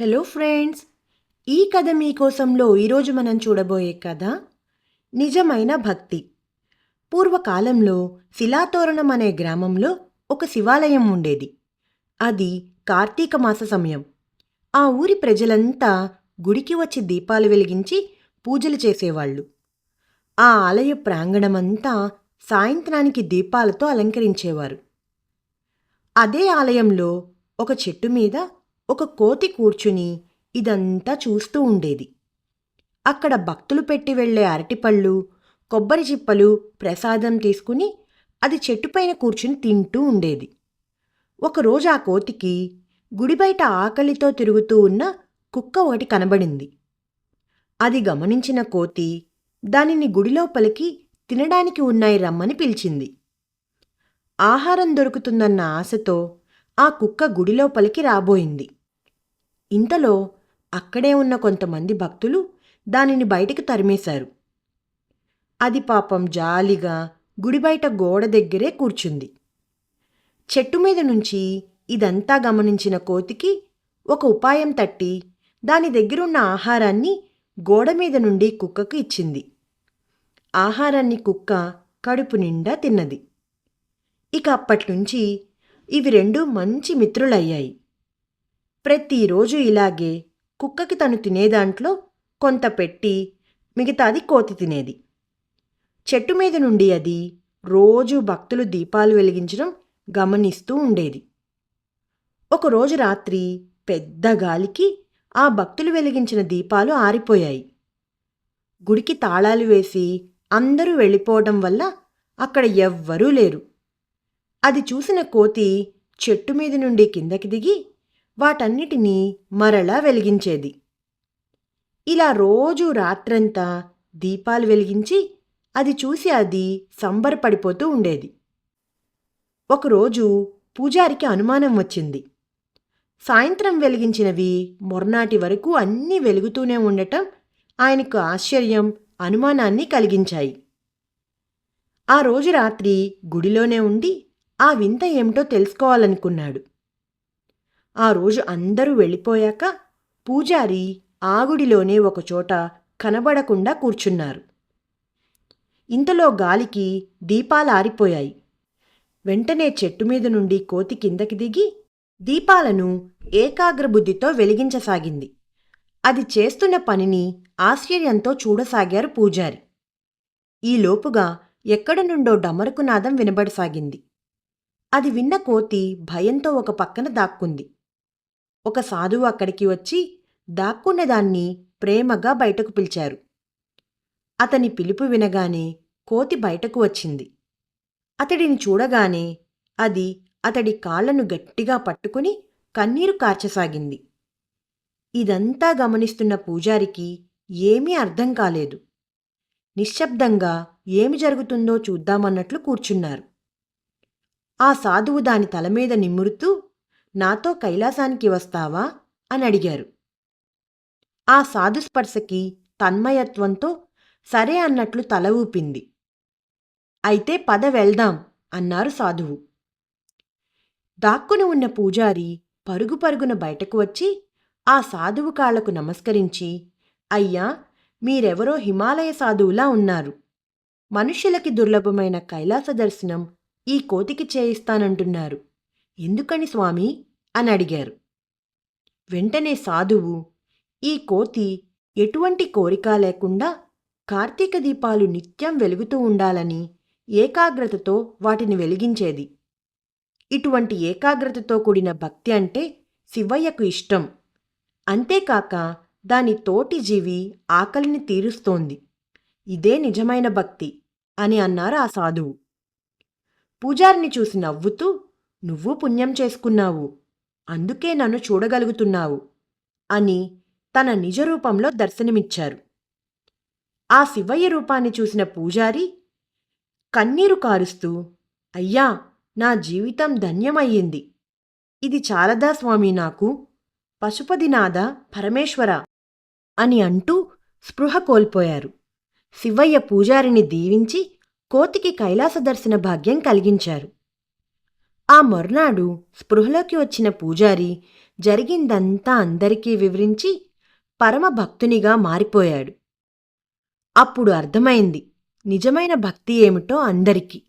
Hello friends, ఈ కథ మీకోసంలో ఈరోజు మనం చూడబోయే కథ నిజమైన భక్తి. పూర్వకాలంలో శిలాతోరణం అనే గ్రామంలో ఒక శివాలయం ఉండేది. అది కార్తీక మాస సమయం. ఆ ఊరి ప్రజలంతా గుడికి వచ్చి దీపాలు వెలిగించి పూజలు చేసేవాళ్ళు. ఆ ఆలయ ప్రాంగణమంతా సాయంత్రానికి దీపాలతో అలంకరించేవారు. అదే ఆలయంలో ఒక చెట్టు మీద ఒక కోతి కూర్చుని ఇదంతా చూస్తూ ఉండేది. అక్కడ భక్తులు పెట్టి వెళ్లే అరటిపళ్ళు, కొబ్బరి చిప్పలు ప్రసాదం తీసుకుని అది చెట్టుపైన కూర్చుని తింటూ ఉండేది. ఒకరోజు ఆ కోతికి గుడి బయట ఆకలితో తిరుగుతూ ఉన్న కుక్క ఒకటి కనబడింది. అది గమనించిన కోతి దానిని గుడిలోపలికి తినడానికి ఉన్నాయి రమ్మని పిలిచింది. ఆహారం దొరుకుతుందన్న ఆశతో ఆ కుక్క గుడిలోపలికి రాబోయింది. ఇంతలో అక్కడే ఉన్న కొంతమంది భక్తులు దానిని బయటికి తరిమేశారు. అది పాపం జాలిగా గుడి బయట గోడ దగ్గరే కూర్చుంది. చెట్టు మీద నుంచి ఇదంతా గమనించిన కోతికి ఒక ఉపాయం తట్టి దాని దగ్గరున్న ఆహారాన్ని గోడ మీద నుండి కుక్కకు ఇచ్చింది. ఆహారాన్ని కుక్క కడుపు నిండా తిన్నది. ఇక అప్పట్నుంచి ఇవి రెండూ మంచి మిత్రులయ్యాయి. ప్రతిరోజు ఇలాగే కుక్కకి తను తినేదాంట్లో కొంత పెట్టి మిగతాది కోతి తినేది. చెట్టు మీద నుండి అది రోజు భక్తులు దీపాలు వెలిగించడం గమనిస్తూ ఉండేది. ఒకరోజు రాత్రి పెద్ద గాలికి ఆ భక్తులు వెలిగించిన దీపాలు ఆరిపోయాయి. గుడికి తాళాలు వేసి అందరూ వెళ్ళిపోవడం వల్ల అక్కడ ఎవ్వరూ లేరు. అది చూసిన కోతి చెట్టు మీద నుండి కిందకి దిగి వాటన్నిటినీ మరలా వెలిగించేది. ఇలా రోజూ రాత్రంతా దీపాలు వెలిగించి అది చూసి అది సంబరపడిపోతూ ఉండేది. ఒకరోజు పూజారికి అనుమానం వచ్చింది. సాయంత్రం వెలిగించినవి మొర్నాటి వరకు అన్నీ వెలుగుతూనే ఉండటం ఆయనకు ఆశ్చర్యం, అనుమానాన్ని కలిగించాయి. ఆ రోజు రాత్రి గుడిలోనే ఉండి ఆ వింత ఏమిటో తెలుసుకోవాలనుకున్నాడు. ఆ రోజు అందరూ వెళ్ళిపోయాక పూజారి ఆ గుడిలోనే ఒకచోట కనబడకుండా కూర్చున్నారు. ఇంతలో గాలికి దీపాలు ఆరిపోయాయి. వెంటనే చెట్టు మీద నుండి కోతి కిందకి దిగి దీపాలను ఏకాగ్రబుద్ధితో వెలిగించసాగింది. అది చేస్తున్న పనిని ఆశ్చర్యంతో చూడసాగారు పూజారి. ఈలోపుగా ఎక్కడి నుండో డమరుకునాదం వినబడసాగింది. అది విన్న కోతి భయంతో ఒక పక్కన దాక్కుంది. ఒక సాధువు అక్కడికి వచ్చి దాక్కున్నదాన్ని ప్రేమగా బయటకు పిలిచారు. అతని పిలుపు వినగానే కోతి బయటకు వచ్చింది. అతడిని చూడగానే అది అతడి కాళ్లను గట్టిగా పట్టుకుని కన్నీరు కార్చసాగింది. ఇదంతా గమనిస్తున్న పూజారికి ఏమీ అర్థం కాలేదు. నిశ్శబ్దంగా ఏమి జరుగుతుందో చూద్దామన్నట్లు కూర్చున్నారు. ఆ సాధువు దాని తలమీద నిమురుతూ, నాతో కైలాసానికి వస్తావా అని అడిగారు. ఆ సాధుస్పర్శకి తన్మయత్వంతో సరే అన్నట్లు తల ఊపింది. అయితే పద వెళ్దాం అన్నారు సాధువు. దాక్కుని ఉన్న పూజారి పరుగు పరుగున బయటకు వచ్చి ఆ సాధువు కాళ్లకు నమస్కరించి, అయ్యా, మీరెవరో హిమాలయ సాధువులా ఉన్నారు. మనుష్యులకి దుర్లభమైన కైలాస దర్శనం ఈ కోతికి చేయిస్తానంటున్నారు. ఎందుకని స్వామి అని అడిగారు. వెంటనే సాధువు, ఈ కోతి ఎటువంటి కోరిక లేకుండా కార్తీక దీపాలు నిత్యం వెలుగుతూ ఉండాలని ఏకాగ్రతతో వాటిని వెలిగించేది. ఇటువంటి ఏకాగ్రతతో కూడిన భక్తి అంటే శివయ్యకు ఇష్టం. అంతేకాక దాని తోటి జీవి ఆకలిని తీరుస్తోంది. ఇదే నిజమైన భక్తి అని అన్నారు ఆ సాధువు. పూజారిని చూసి నవ్వుతూ, నువ్వు పుణ్యం చేసుకున్నావు, అందుకే నన్ను చూడగలుగుతున్నావు అని తన నిజరూపంలో దర్శనమిచ్చారు. ఆ శివయ్య రూపాన్ని చూసిన పూజారి కన్నీరు కారుస్తూ, అయ్యా, నా జీవితం ధన్యమయ్యింది. ఇది చాలదా స్వామి నాకు? పశుపతినాథ పరమేశ్వర అని అంటూ స్పృహ కోల్పోయారు. శివయ్య పూజారిని దీవించి కోతికి కైలాస దర్శన భాగ్యం కలిగించారు. ఆ మర్నాడు స్పృహలోకి వచ్చిన పూజారి జరిగిందంతా అందరికీ వివరించి పరమభక్తునిగా మారిపోయాడు. అప్పుడు అర్థమైంది నిజమైన భక్తి ఏమిటో అందరికీ.